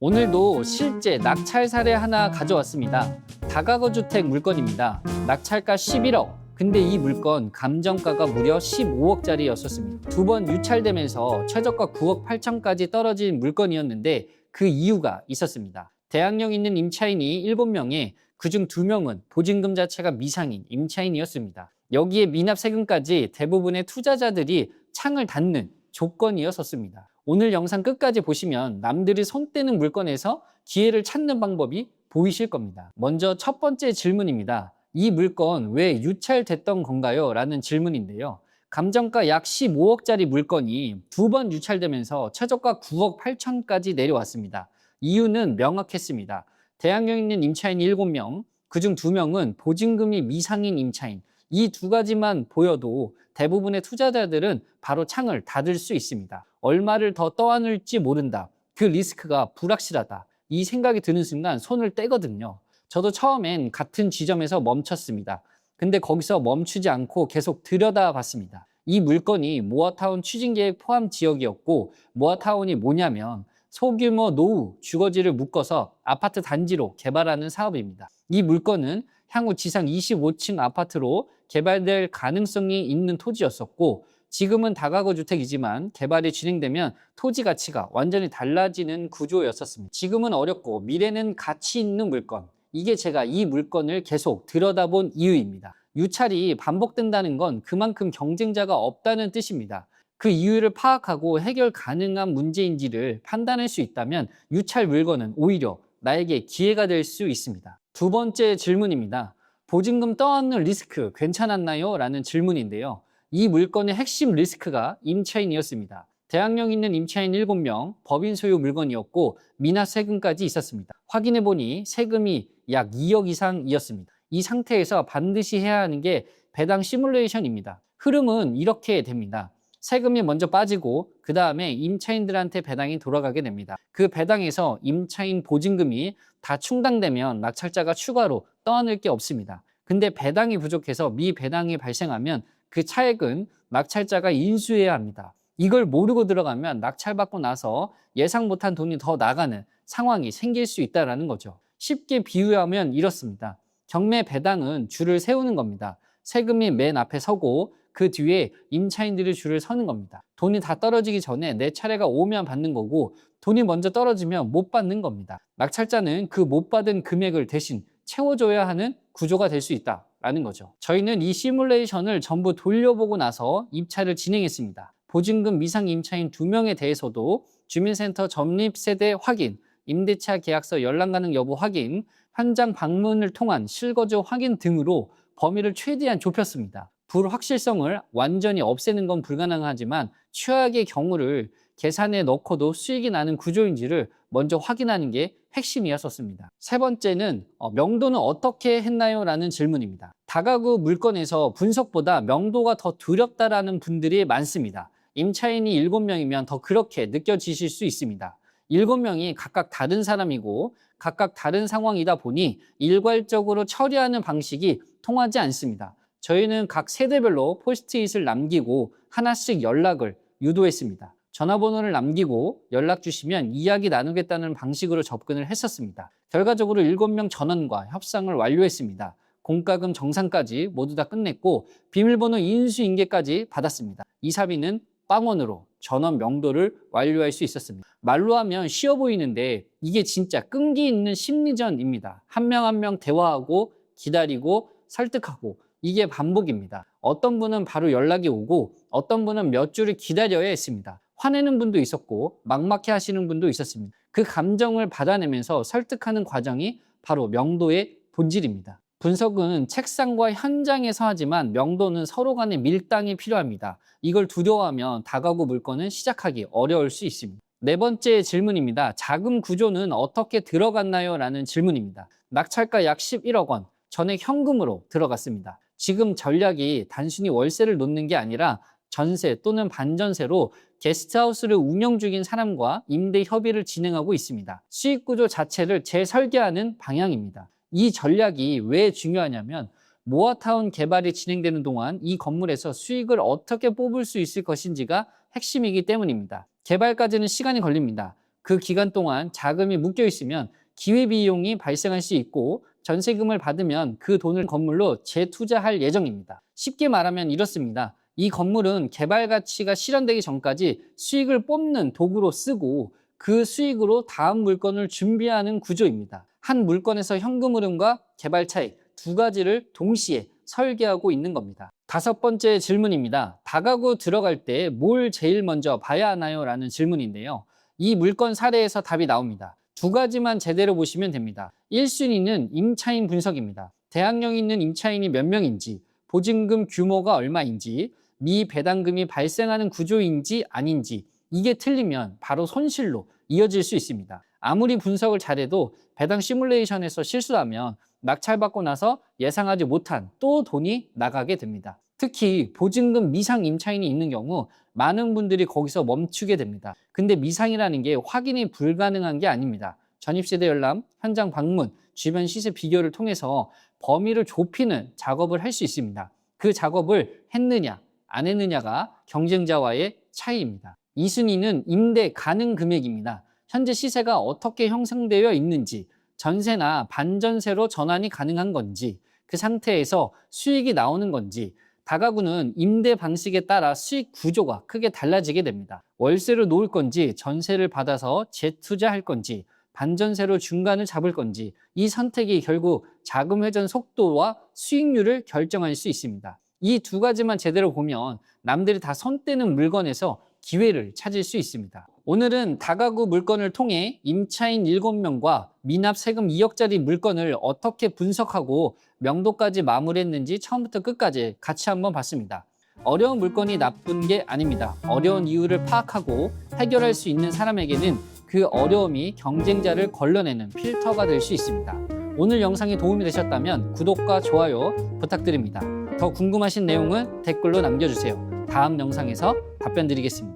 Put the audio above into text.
오늘도 실제 낙찰 사례 하나 가져왔습니다. 다가구 주택 물건입니다. 낙찰가 11억. 근데 이 물건 감정가가 무려 15억짜리였었습니다. 두 번 유찰되면서 최저가 9억 8천까지 떨어진 물건이었는데 그 이유가 있었습니다. 대학력 있는 임차인이 7명에 그중 2명은 보증금 자체가 미상인 임차인이었습니다. 여기에 미납 세금까지 대부분의 투자자들이 창을 닫는 조건이었었습니다. 오늘 영상 끝까지 보시면 남들이 손 떼는 물건에서 기회를 찾는 방법이 보이실 겁니다. 먼저 첫 번째 질문입니다. 이 물건 왜 유찰됐던 건가요? 라는 질문인데요. 감정가 약 15억짜리 물건이 두 번 유찰되면서 최저가 9억 8천까지 내려왔습니다. 이유는 명확했습니다. 대학력 있는 임차인 7명, 그중 2명은 보증금이 미상인 임차인. 이 두 가지만 보여도 대부분의 투자자들은 바로 창을 닫을 수 있습니다. 얼마를 더 떠안을지 모른다. 그 리스크가 불확실하다. 이 생각이 드는 순간 손을 떼거든요. 저도 처음엔 같은 지점에서 멈췄습니다. 근데 거기서 멈추지 않고 계속 들여다봤습니다. 이 물건이 모아타운 추진계획 포함 지역이었고, 모아타운이 뭐냐면 소규모 노후, 주거지를 묶어서 아파트 단지로 개발하는 사업입니다. 이 물건은 향후 지상 25층 아파트로 개발될 가능성이 있는 토지였었고, 지금은 다가구 주택이지만 개발이 진행되면 토지 가치가 완전히 달라지는 구조였었습니다. 지금은 어렵고 미래는 가치 있는 물건. 이게 제가 이 물건을 계속 들여다본 이유입니다. 유찰이 반복된다는 건 그만큼 경쟁자가 없다는 뜻입니다. 그 이유를 파악하고 해결 가능한 문제인지를 판단할 수 있다면 유찰 물건은 오히려 나에게 기회가 될 수 있습니다. 두 번째 질문입니다. 보증금 떠안는 리스크 괜찮았나요? 라는 질문인데요. 이 물건의 핵심 리스크가 임차인이었습니다. 대학력 있는 임차인 7명, 법인 소유 물건이었고 미납 세금까지 있었습니다. 확인해보니 세금이 약 2억 이상이었습니다. 이 상태에서 반드시 해야 하는 게 배당 시뮬레이션입니다. 흐름은 이렇게 됩니다. 세금이 먼저 빠지고 그 다음에 임차인들한테 배당이 돌아가게 됩니다. 그 배당에서 임차인 보증금이 다 충당되면 낙찰자가 추가로 떠안을 게 없습니다. 근데 배당이 부족해서 미배당이 발생하면 그 차액은 낙찰자가 인수해야 합니다. 이걸 모르고 들어가면 낙찰받고 나서 예상 못한 돈이 더 나가는 상황이 생길 수 있다는 거죠. 쉽게 비유하면 이렇습니다. 경매 배당은 줄을 세우는 겁니다. 세금이 맨 앞에 서고 그 뒤에 임차인들이 줄을 서는 겁니다. 돈이 다 떨어지기 전에 내 차례가 오면 받는 거고 돈이 먼저 떨어지면 못 받는 겁니다. 낙찰자는 그 못 받은 금액을 대신 채워줘야 하는 구조가 될 수 있다라는 거죠. 저희는 이 시뮬레이션을 전부 돌려보고 나서 입찰을 진행했습니다. 보증금 미상 임차인 2명에 대해서도 주민센터 전립세대 확인, 임대차 계약서 연락 가능 여부 확인, 현장 방문을 통한 실거주 확인 등으로 범위를 최대한 좁혔습니다. 불확실성을 완전히 없애는 건 불가능하지만 최악의 경우를 계산에 넣고도 수익이 나는 구조인지를 먼저 확인하는 게 핵심이었습니다. 세 번째는 명도는 어떻게 했나요? 라는 질문입니다. 다가구 물건에서 분석보다 명도가 더 두렵다라는 분들이 많습니다. 임차인이 7명이면 더 그렇게 느껴지실 수 있습니다. 7명이 각각 다른 사람이고 각각 다른 상황이다 보니 일괄적으로 처리하는 방식이 통하지 않습니다. 저희는 각 세대별로 포스트잇을 남기고 하나씩 연락을 유도했습니다. 전화번호를 남기고 연락 주시면 이야기 나누겠다는 방식으로 접근을 했었습니다. 결과적으로 7명 전원과 협상을 완료했습니다. 공과금 정산까지 모두 다 끝냈고 비밀번호 인수인계까지 받았습니다. 이 사비는 빵원으로 전원 명도를 완료할 수 있었습니다. 말로 하면 쉬워 보이는데 이게 진짜 끈기 있는 심리전입니다. 한 명 한 명 대화하고 기다리고 설득하고 이게 반복입니다. 어떤 분은 바로 연락이 오고 어떤 분은 몇 주를 기다려야 했습니다. 화내는 분도 있었고 막막해 하시는 분도 있었습니다. 그 감정을 받아내면서 설득하는 과정이 바로 명도의 본질입니다. 분석은 책상과 현장에서 하지만 명도는 서로 간의 밀당이 필요합니다. 이걸 두려워하면 다가구 물건은 시작하기 어려울 수 있습니다. 네 번째 질문입니다. 자금 구조는 어떻게 들어갔나요? 라는 질문입니다. 낙찰가 약 11억 원, 전액 현금으로 들어갔습니다. 지금 전략이 단순히 월세를 놓는 게 아니라 전세 또는 반전세로 게스트하우스를 운영 중인 사람과 임대 협의를 진행하고 있습니다. 수익 구조 자체를 재설계하는 방향입니다. 이 전략이 왜 중요하냐면 모아타운 개발이 진행되는 동안 이 건물에서 수익을 어떻게 뽑을 수 있을 것인지가 핵심이기 때문입니다. 개발까지는 시간이 걸립니다. 그 기간 동안 자금이 묶여 있으면 기회비용이 발생할 수 있고 전세금을 받으면 그 돈을 건물로 재투자할 예정입니다. 쉽게 말하면 이렇습니다. 이 건물은 개발 가치가 실현되기 전까지 수익을 뽑는 도구로 쓰고 그 수익으로 다음 물건을 준비하는 구조입니다. 한 물건에서 현금 흐름과 개발 차익 두 가지를 동시에 설계하고 있는 겁니다. 5번째 질문입니다. 다가구 들어갈 때 뭘 제일 먼저 봐야 하나요? 라는 질문인데요. 이 물건 사례에서 답이 나옵니다. 두 가지만 제대로 보시면 됩니다. 1순위는 임차인 분석입니다. 대학령이 있는 임차인이 몇 명인지, 보증금 규모가 얼마인지, 미배당금이 발생하는 구조인지 아닌지, 이게 틀리면 바로 손실로 이어질 수 있습니다. 아무리 분석을 잘해도 배당 시뮬레이션에서 실수하면 낙찰받고 나서 예상하지 못한 또 돈이 나가게 됩니다. 특히 보증금 미상 임차인이 있는 경우 많은 분들이 거기서 멈추게 됩니다. 근데 미상이라는 게 확인이 불가능한 게 아닙니다. 전입세대 열람, 현장 방문, 주변 시세 비교를 통해서 범위를 좁히는 작업을 할 수 있습니다. 그 작업을 했느냐, 안 했느냐가 경쟁자와의 차이입니다. 2순위는 임대 가능 금액입니다. 현재 시세가 어떻게 형성되어 있는지, 전세나 반전세로 전환이 가능한 건지, 그 상태에서 수익이 나오는 건지, 다가구는 임대 방식에 따라 수익 구조가 크게 달라지게 됩니다. 월세로 놓을 건지, 전세를 받아서 재투자할 건지, 반전세로 중간을 잡을 건지, 이 선택이 결국 자금 회전 속도와 수익률을 결정할 수 있습니다. 이 두 가지만 제대로 보면 남들이 다 손 떼는 물건에서 기회를 찾을 수 있습니다. 오늘은 다가구 물건을 통해 임차인 7명과 미납 세금 2억짜리 물건을 어떻게 분석하고 명도까지 마무리했는지 처음부터 끝까지 같이 한번 봤습니다. 어려운 물건이 나쁜 게 아닙니다. 어려운 이유를 파악하고 해결할 수 있는 사람에게는 그 어려움이 경쟁자를 걸러내는 필터가 될 수 있습니다. 오늘 영상이 도움이 되셨다면 구독과 좋아요 부탁드립니다. 더 궁금하신 내용은 댓글로 남겨주세요. 다음 영상에서 답변 드리겠습니다.